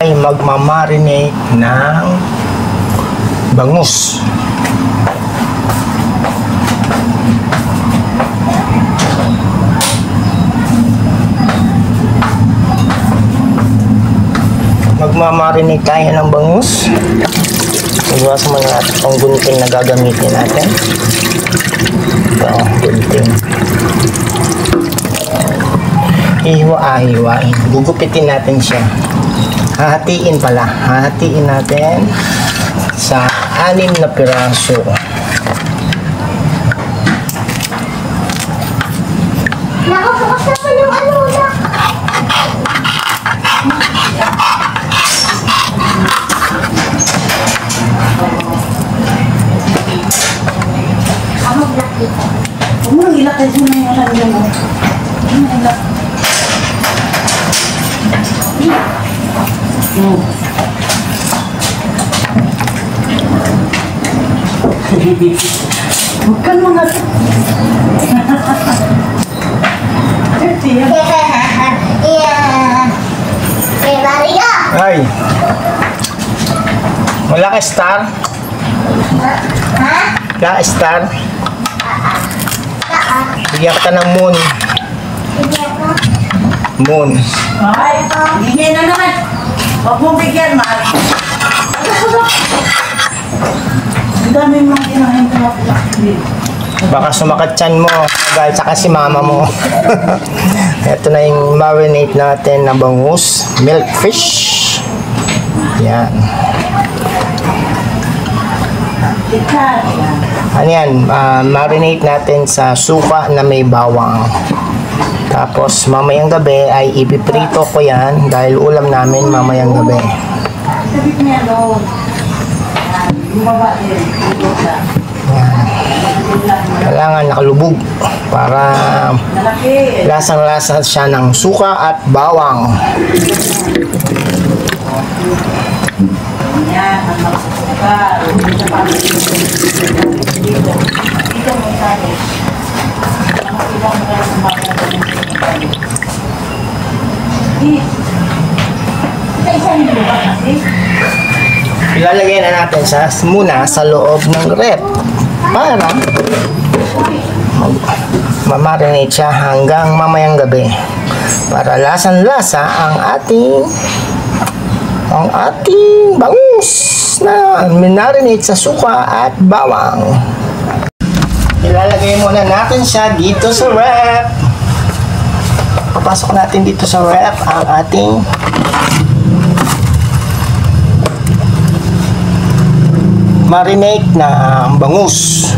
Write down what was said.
ay magmamarinate ng bangus. Magmamarinate tayo ng bangus. Iwasan mo natin itong gunting na gagamitin natin. Ito, gunting. Hiwa-hiwain. Gugupitin natin siya. Hahatiin pala. Hahatiin natin sa 6 na piraso. Nakabukas naman yung ano na. Ako black dito. Huwag mo nang ilakay mo na yung alam mo. Huwag mo nang ilakay. Huwag ka mga... Ay! Wala ka star? Ha? Wala ka star? Bigyan ka ng moon. Bigyan ko. Moon. Ay, bigyan na naman. Huwag mong bigyan, mahal. Ang dami mong kinahin ko na Baka sumakat tiyan mo dahil sa kasi mama mo. Ito na yung marinate natin na bangus. Milk fish. Yan. Ano yan? Marinate natin sa suka na may bawang. Tapos mamayang gabi ay ipiprito ko yan dahil ulam namin mamayang gabi. Sabi niya doon. Bumaba din. Kailangan nakalubog para lasang-lasa siya ng suka at bawang. Yan, ang magsusuka. Dito pa ang dito mo sabi. Ang ilang mga sumakit. Isa nyo ba kasi? Ilalagay na natin siya muna sa loob ng rep para mamarinate siya hanggang mamayang gabi para lasang-lasa ang ating bangus na minarinate sa suka at bawang. Ilalagay muna natin siya dito sa rep. Papasok natin dito sa rep ang ating marinate na bangus.